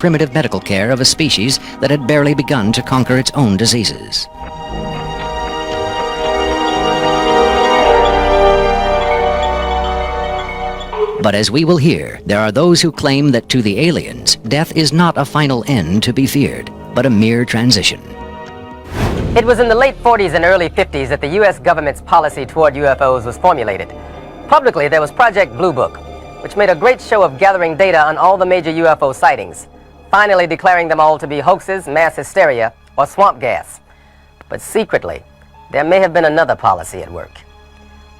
primitive medical care of a species that had barely begun to conquer its own diseases. But as we will hear, there are those who claim that to the aliens, death is not a final end to be feared, but a mere transition. It was in the late 40s and early 50s that the U.S. government's policy toward UFOs was formulated. Publicly, there was Project Blue Book, which made a great show of gathering data on all the major UFO sightings, finally declaring them all to be hoaxes, mass hysteria, or swamp gas. But secretly, there may have been another policy at work.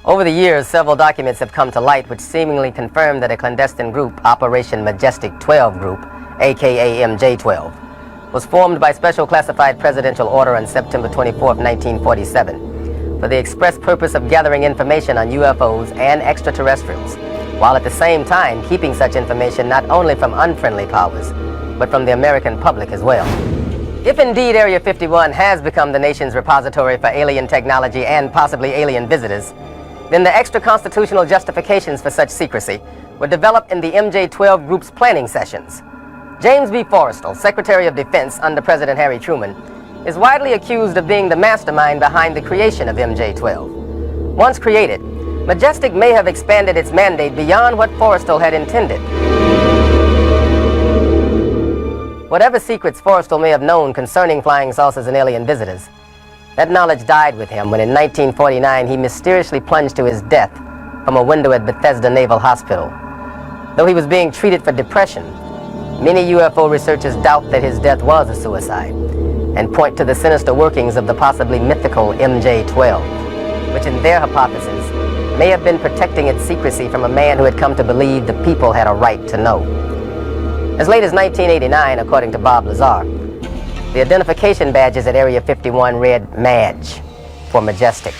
Over the years, several documents have come to light which seemingly confirm that a clandestine group, Operation Majestic 12 Group, aka MJ-12, was formed by special classified presidential order on September 24, 1947, for the express purpose of gathering information on UFOs and extraterrestrials, while at the same time keeping such information not only from unfriendly powers, but from the American public as well. If indeed Area 51 has become the nation's repository for alien technology and possibly alien visitors, then the extra-constitutional justifications for such secrecy were developed in the MJ-12 Group's planning sessions. James B. Forrestal, Secretary of Defense under President Harry Truman, is widely accused of being the mastermind behind the creation of MJ-12. Once created, Majestic may have expanded its mandate beyond what Forrestal had intended. Whatever secrets Forrestal may have known concerning flying saucers and alien visitors, that knowledge died with him when in 1949 he mysteriously plunged to his death from a window at Bethesda Naval Hospital. Though he was being treated for depression, many UFO researchers doubt that his death was a suicide and point to the sinister workings of the possibly mythical MJ-12, which in their hypothesis may have been protecting its secrecy from a man who had come to believe the people had a right to know. As late as 1989, according to Bob Lazar, the identification badges at Area 51 read MADGE for Majestic.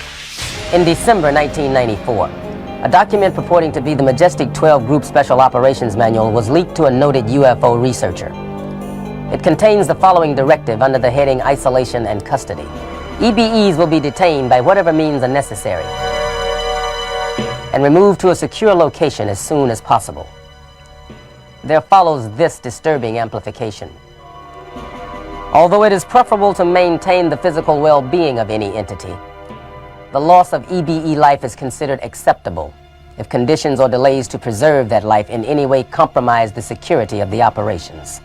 In December 1994, a document purporting to be the Majestic 12 Group Special Operations Manual was leaked to a noted UFO researcher. It contains the following directive under the heading Isolation and Custody. EBEs will be detained by whatever means are necessary and removed to a secure location as soon as possible. There follows this disturbing amplification. Although it is preferable to maintain the physical well-being of any entity, the loss of EBE life is considered acceptable if conditions or delays to preserve that life in any way compromise the security of the operations.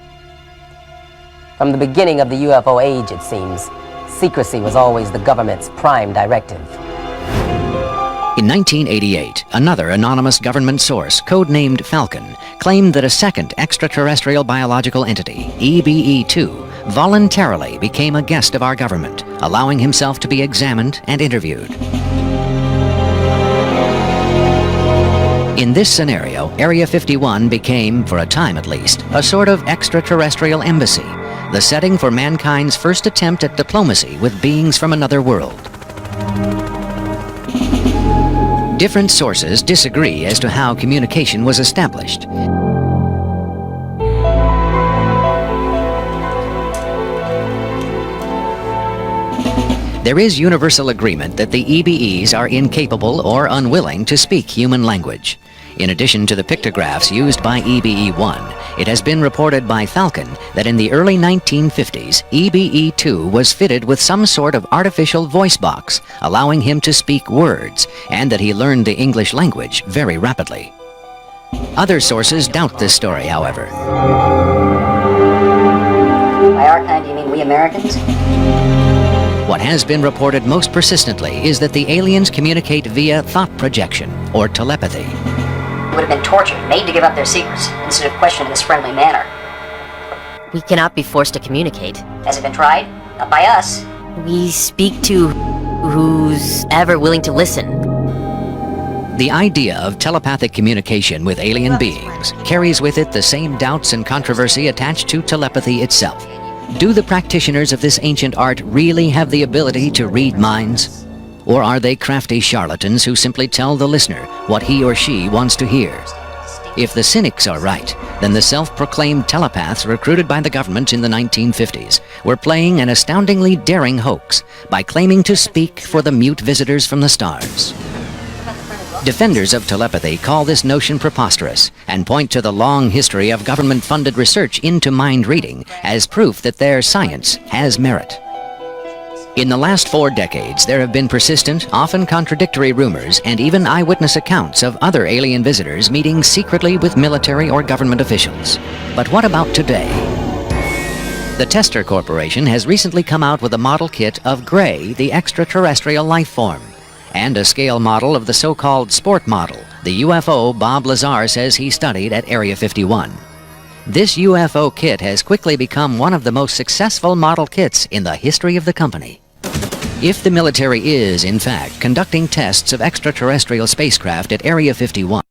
From the beginning of the UFO age, it seems, secrecy was always the government's prime directive. In 1988, another anonymous government source, codenamed Falcon, claimed that a second extraterrestrial biological entity, EBE-2, voluntarily became a guest of our government, allowing himself to be examined and interviewed. In this scenario, Area 51 became, for a time at least, a sort of extraterrestrial embassy, the setting for mankind's first attempt at diplomacy with beings from another world. Different sources disagree as to how communication was established. There is universal agreement that the EBEs are incapable or unwilling to speak human language. In addition to the pictographs used by EBE-1, it has been reported by Falcon that in the early 1950s, EBE-2 was fitted with some sort of artificial voice box, allowing him to speak words, and that he learned the English language very rapidly. Other sources doubt this story, however. By our kind, do you mean we Americans? What has been reported most persistently is that the aliens communicate via thought projection, or telepathy. Would have been tortured, made to give up their secrets, instead of questioned in this friendly manner. We cannot be forced to communicate. Has it been tried? Not by us. We speak to who's ever willing to listen. The idea of telepathic communication with alien beings carries with it the same doubts and controversy attached to telepathy itself. Do the practitioners of this ancient art really have the ability to read minds? Or are they crafty charlatans who simply tell the listener what he or she wants to hear? If the cynics are right, then the self-proclaimed telepaths recruited by the government in the 1950s were playing an astoundingly daring hoax by claiming to speak for the mute visitors from the stars. Defenders of telepathy call this notion preposterous and point to the long history of government-funded research into mind reading as proof that their science has merit. In the last 4 decades, there have been persistent, often contradictory rumors and even eyewitness accounts of other alien visitors meeting secretly with military or government officials. But what about today? The Tester Corporation has recently come out with a model kit of Gray, the extraterrestrial life form, and a scale model of the so-called sport model, the UFO Bob Lazar says he studied at Area 51. This UFO kit has quickly become one of the most successful model kits in the history of the company. If the military is, in fact, conducting tests of extraterrestrial spacecraft at Area 51,